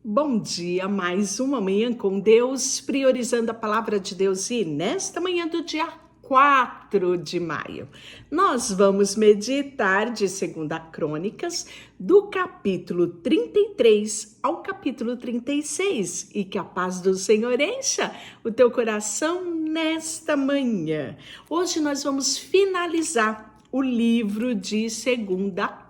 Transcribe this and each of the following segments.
Bom dia, mais uma manhã com Deus, priorizando a palavra de Deus. E nesta manhã do dia 4 de maio, nós vamos meditar de 2 Crônicas, do capítulo 33 ao capítulo 36. E que a paz do Senhor encha o teu coração nesta manhã. Hoje nós vamos finalizar o livro de 2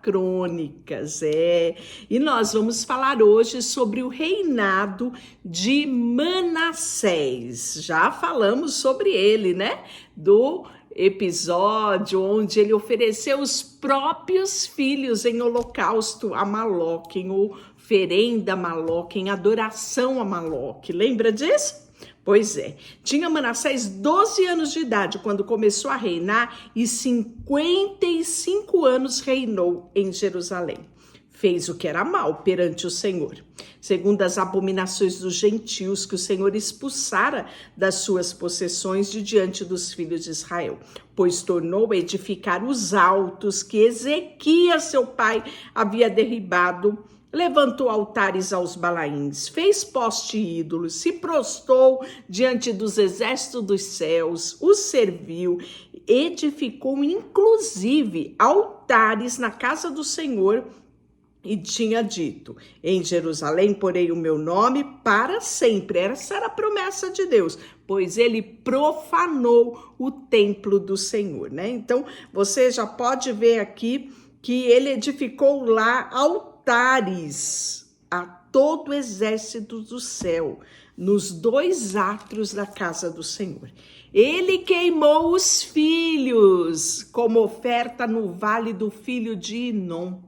Crônicas, e nós vamos falar hoje sobre o reinado de Manassés. Já falamos sobre ele, né? Do episódio onde ele ofereceu os próprios filhos em holocausto a Maloque, em oferenda a Maloque, em adoração a Maloque. Lembra disso? Pois é, tinha Manassés 12 anos de idade quando começou a reinar e 55 anos reinou em Jerusalém. Fez o que era mal perante o Senhor, segundo as abominações dos gentios que o Senhor expulsara das suas possessões de diante dos filhos de Israel, pois tornou a edificar os altos que Ezequias, seu pai, havia derribado. Levantou altares aos Balaíns, fez poste ídolos, se prostrou diante dos exércitos dos céus, os serviu, edificou inclusive altares na casa do Senhor e tinha dito: em Jerusalém porei o meu nome para sempre. Essa era a promessa de Deus, pois ele profanou o templo do Senhor, né? Então você já pode ver aqui que ele edificou lá altares a todo o exército do céu, nos 2 átrios da casa do Senhor. Ele queimou os filhos como oferta no vale do filho de Inom.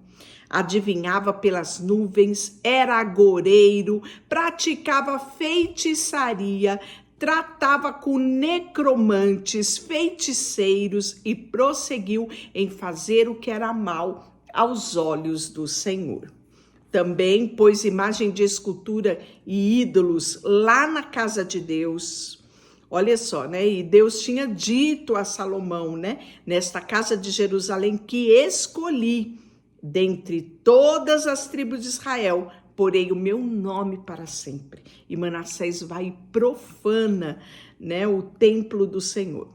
Adivinhava pelas nuvens, era agoureiro, praticava feitiçaria, tratava com necromantes, feiticeiros e prosseguiu em fazer o que era mal aos olhos do Senhor. Também pôs imagem de escultura e ídolos lá na casa de Deus. Olha só, né? E Deus tinha dito a Salomão, né? Nesta casa de Jerusalém que escolhi dentre todas as tribos de Israel, porei o meu nome para sempre. E Manassés vai e profana, né, o templo do Senhor.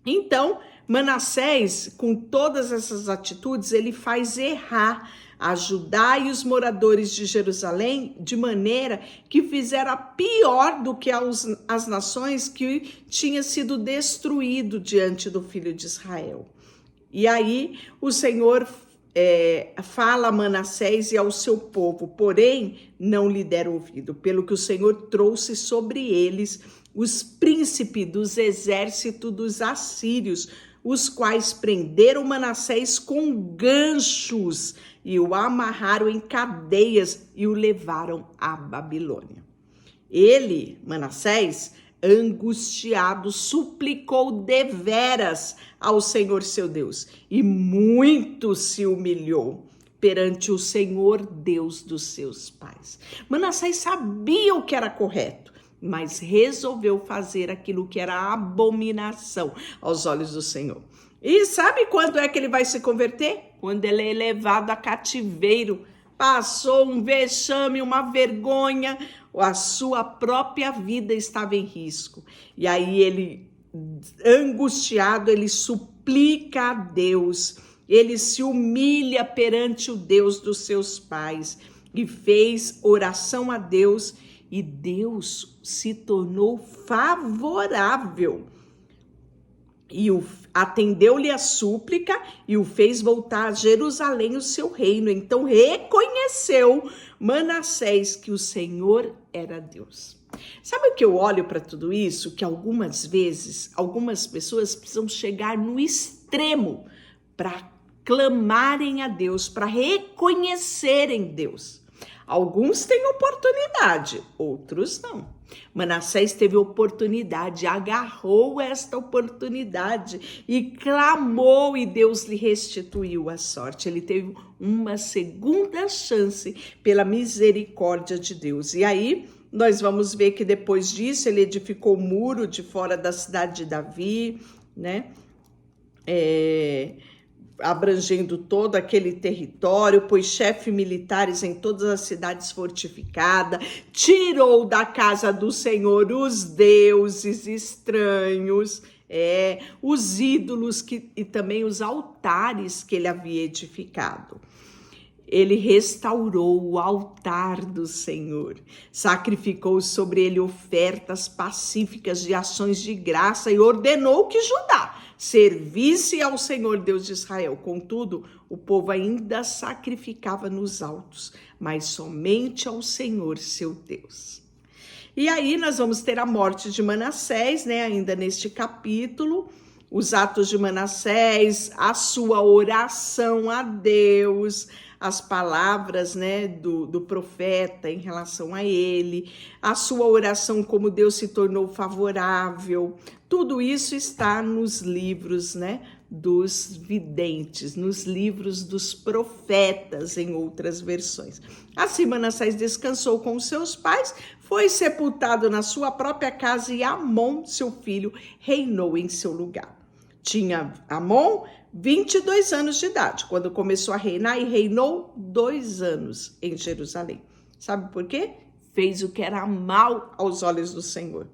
Então, Manassés, com todas essas atitudes, ele faz errar a Judá e os moradores de Jerusalém de maneira que fizeram pior do que as nações que tinham sido destruído diante do filho de Israel. E aí o Senhor fala a Manassés e ao seu povo, porém não lhe deram ouvido, pelo que o Senhor trouxe sobre eles os príncipes dos exércitos dos assírios, os quais prenderam Manassés com ganchos e o amarraram em cadeias e o levaram à Babilônia. Ele, Manassés, angustiado, suplicou deveras ao Senhor seu Deus e muito se humilhou perante o Senhor Deus dos seus pais. Manassés sabia o que era correto, mas resolveu fazer aquilo que era abominação aos olhos do Senhor. E sabe quando é que ele vai se converter? Quando ele é levado a cativeiro. Passou um vexame, uma vergonha, a sua própria vida estava em risco. E aí ele, angustiado, ele suplica a Deus, ele se humilha perante o Deus dos seus pais e fez oração a Deus, e Deus se tornou favorável. E atendeu-lhe a súplica e o fez voltar a Jerusalém, o seu reino. Então reconheceu Manassés que o Senhor era Deus. Sabe o que eu olho para tudo isso? Que algumas vezes, algumas pessoas precisam chegar no extremo para clamarem a Deus, para reconhecerem Deus. Alguns têm oportunidade, outros não. Manassés teve oportunidade, agarrou esta oportunidade e clamou, e Deus lhe restituiu a sorte. Ele teve uma segunda chance pela misericórdia de Deus. E aí nós vamos ver que depois disso ele edificou o muro de fora da cidade de Davi, né? abrangendo todo aquele território, pôs chefe militares em todas as cidades fortificadas, tirou da casa do Senhor os deuses estranhos, os ídolos e também os altares que ele havia edificado. Ele restaurou o altar do Senhor, sacrificou sobre ele ofertas pacíficas de ações de graça e ordenou que Judá servisse ao Senhor Deus de Israel. Contudo, o povo ainda sacrificava nos altos, mas somente ao Senhor seu Deus. E aí nós vamos ter a morte de Manassés, né? Ainda neste capítulo, os atos de Manassés, a sua oração a Deus, as palavras, né, do profeta em relação a ele, a sua oração, como Deus se tornou favorável. Tudo isso está nos livros, né, dos videntes, nos livros dos profetas, em outras versões. Assim, Manassés descansou com seus pais, foi sepultado na sua própria casa e Amon, seu filho, reinou em seu lugar. Tinha Amon 22 anos de idade, quando começou a reinar, e reinou 2 anos em Jerusalém. Sabe por quê? Fez o que era mal aos olhos do Senhor.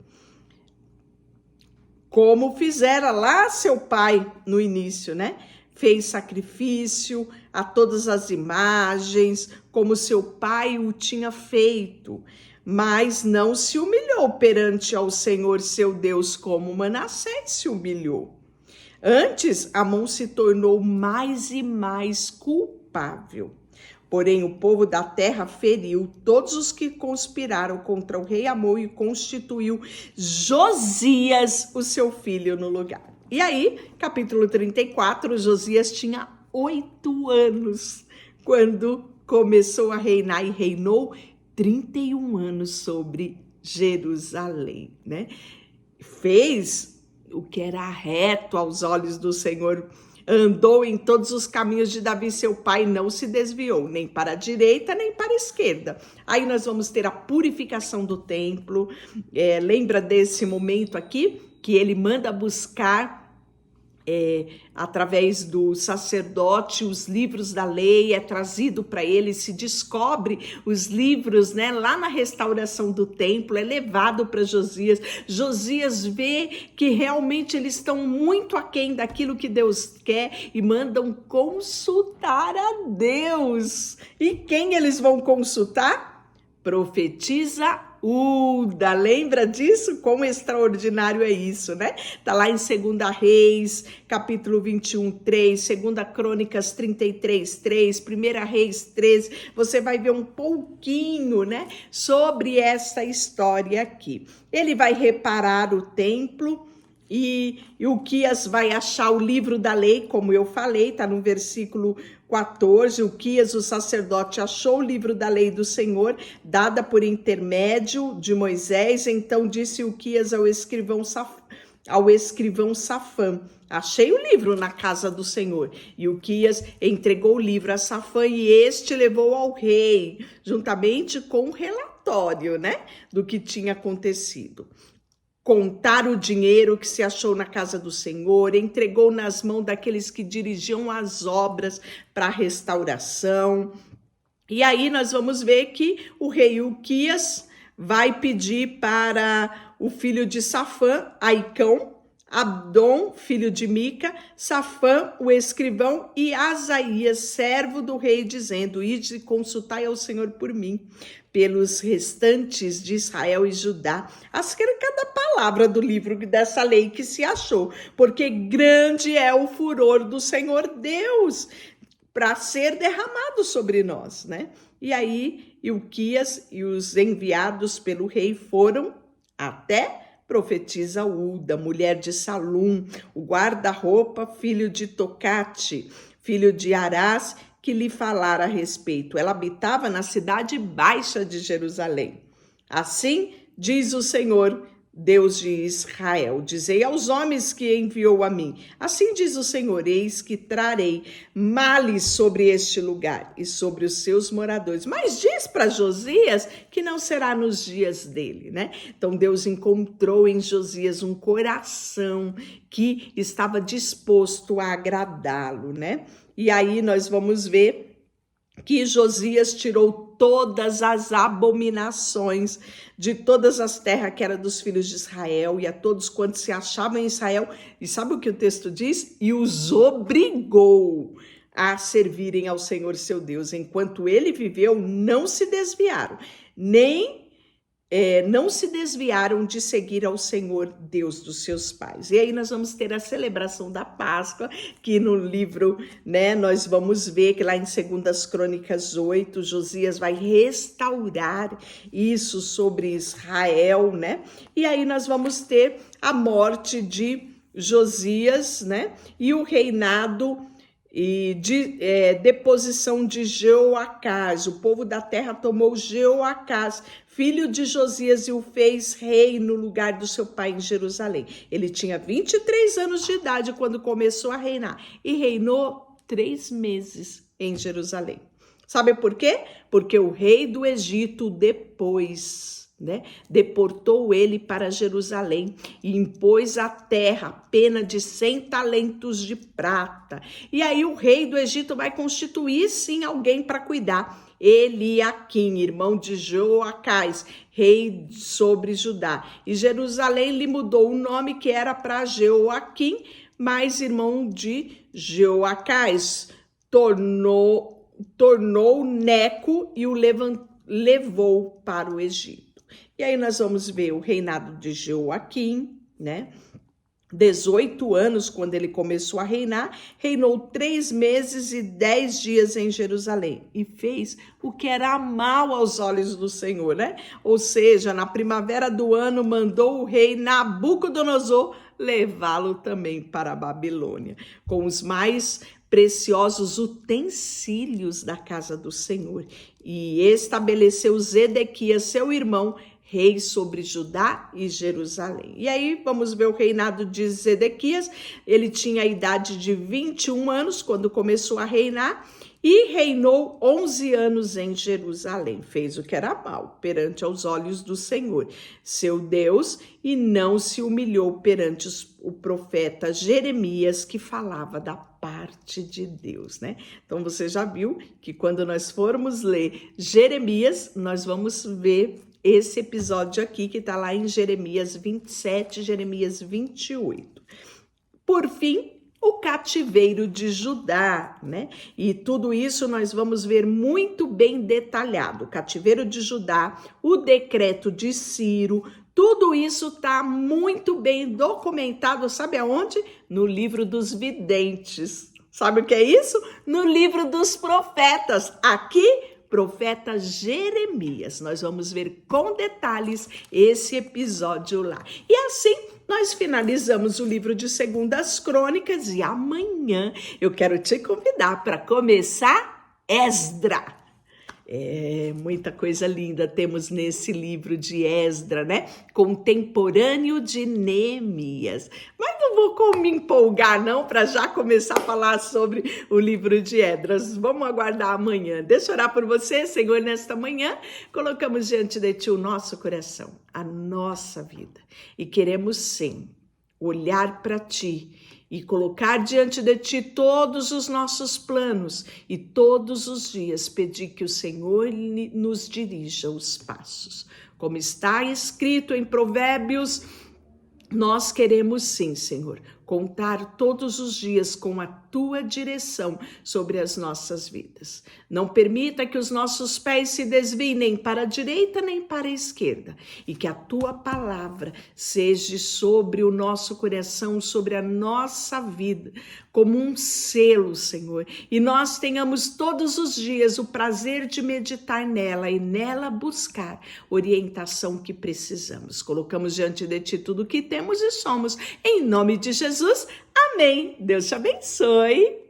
Como fizera lá seu pai no início, né? Fez sacrifício a todas as imagens, como seu pai o tinha feito, mas não se humilhou perante ao Senhor seu Deus como Manassés se humilhou. Antes, Amon se tornou mais e mais culpável. Porém, o povo da terra feriu todos os que conspiraram contra o rei Amon e constituiu Josias, o seu filho, no lugar. E aí, capítulo 34, Josias tinha 8 anos quando começou a reinar e reinou 31 anos sobre Jerusalém, né? Fez o que era reto aos olhos do Senhor, andou em todos os caminhos de Davi, seu pai, não se desviou, nem para a direita, nem para a esquerda. Aí nós vamos ter a purificação do templo. Lembra desse momento aqui? Que ele manda buscar, através do sacerdote, os livros da lei, é trazido para ele, se descobre os livros, né, lá na restauração do templo, é levado para Josias. Josias vê que realmente eles estão muito aquém daquilo que Deus quer e mandam consultar a Deus. E quem eles vão consultar? Profetiza Uda, lembra disso? Quão extraordinário é isso, né? Tá lá em 2 Reis, capítulo 21, 3, 2 Crônicas 33, 3, 1 Reis 13, você vai ver um pouquinho, né, sobre essa história aqui. Ele vai reparar o templo, e Uquias vai achar o livro da lei, como eu falei, tá no versículo 14, Uquias, o sacerdote, achou o livro da lei do Senhor, dada por intermédio de Moisés. Então disse Uquias ao escrivão Safã, achei o livro na casa do Senhor. E Uquias entregou o livro a Safã e este levou ao rei, juntamente com o relatório, né, do que tinha acontecido. Contar o dinheiro que se achou na casa do Senhor, entregou nas mãos daqueles que dirigiam as obras para a restauração. E aí nós vamos ver que o rei Uquias vai pedir para o filho de Safã, Aicão, Abdom, filho de Mica, Safã, o escrivão, e Asaías, servo do rei, dizendo: ide e consultai ao Senhor por mim, pelos restantes de Israel e Judá, acerca da palavra do livro dessa lei que se achou, porque grande é o furor do Senhor Deus para ser derramado sobre nós, né? E aí, Uquias e os enviados pelo rei foram até profetiza Uda, mulher de Salum, o guarda-roupa, filho de Tocate, filho de Arás, que lhe falara a respeito. Ela habitava na cidade baixa de Jerusalém. Assim diz o Senhor, Deus de Israel, dizei aos homens que enviou a mim, assim diz o Senhor, eis que trarei males sobre este lugar e sobre os seus moradores. Mas diz para Josias que não será nos dias dele, né? Então Deus encontrou em Josias um coração que estava disposto a agradá-lo, né? E aí nós vamos ver que Josias tirou todas as abominações de todas as terras que era dos filhos de Israel e a todos quantos se achavam em Israel. E sabe o que o texto diz? E os obrigou a servirem ao Senhor seu Deus. Enquanto ele viveu, não se desviaram, não se desviaram de seguir ao Senhor Deus dos seus pais. E aí nós vamos ter a celebração da Páscoa, que no livro, né, nós vamos ver que lá em 2 Crônicas 8, Josias vai restaurar isso sobre Israel, né? E aí nós vamos ter a morte de Josias, né? E o reinado e deposição de Jeoacás. O povo da terra tomou Jeoacás, filho de Josias, e o fez rei no lugar do seu pai em Jerusalém. Ele tinha 23 anos de idade quando começou a reinar e reinou 3 meses em Jerusalém. Sabe por quê? Porque o rei do Egito depois, né, deportou ele para Jerusalém e impôs à terra pena de 100 talentos de prata. E aí o rei do Egito vai constituir sim alguém para cuidar. Eliaquim, irmão de Joacás, rei sobre Judá. E Jerusalém lhe mudou o nome, que era para Joaquim, mas irmão de Joacás. Tornou Neco e o levou para o Egito. E aí nós vamos ver o reinado de Joaquim, né? 18 anos quando ele começou a reinar, reinou 3 meses e 10 dias em Jerusalém e fez o que era mal aos olhos do Senhor, né? Ou seja, na primavera do ano mandou o rei Nabucodonosor levá-lo também para a Babilônia, com os mais preciosos utensílios da casa do Senhor, e estabeleceu Zedequias, seu irmão, rei sobre Judá e Jerusalém. E aí vamos ver o reinado de Zedequias. Ele tinha a idade de 21 anos quando começou a reinar e reinou 11 anos em Jerusalém. Fez o que era mal perante aos olhos do Senhor, seu Deus, e não se humilhou perante o profeta Jeremias, que falava da parte de Deus, né? Então você já viu que quando nós formos ler Jeremias, nós vamos ver esse episódio aqui que está lá em Jeremias 27, Jeremias 28. Por fim, o cativeiro de Judá, né? E tudo isso nós vamos ver muito bem detalhado. O cativeiro de Judá, o decreto de Ciro, tudo isso está muito bem documentado, sabe aonde? No livro dos videntes. Sabe o que é isso? No livro dos profetas. Aqui, profeta Jeremias. Nós vamos ver com detalhes esse episódio lá. E assim, nós finalizamos o livro de 2 Crônicas e amanhã eu quero te convidar para começar Esdra. Muita coisa linda temos nesse livro de Esdra, né? Contemporâneo de Neemias. Mas não vou me empolgar não para já começar a falar sobre o livro de Esdras. Vamos aguardar amanhã. Deixa eu orar por você, Senhor, nesta manhã. Colocamos diante de Ti o nosso coração, a nossa vida. E queremos sim olhar para Ti e colocar diante de Ti todos os nossos planos e todos os dias pedir que o Senhor nos dirija os passos. Como está escrito em Provérbios, nós queremos sim, Senhor, contar todos os dias com a Tua direção sobre as nossas vidas. Não permita que os nossos pés se desviem nem para a direita nem para a esquerda, e que a Tua palavra seja sobre o nosso coração, sobre a nossa vida, como um selo, Senhor, e nós tenhamos todos os dias o prazer de meditar nela e nela buscar orientação que precisamos. Colocamos diante de Ti tudo o que temos e somos, em nome de Jesus. Amém. Deus te abençoe.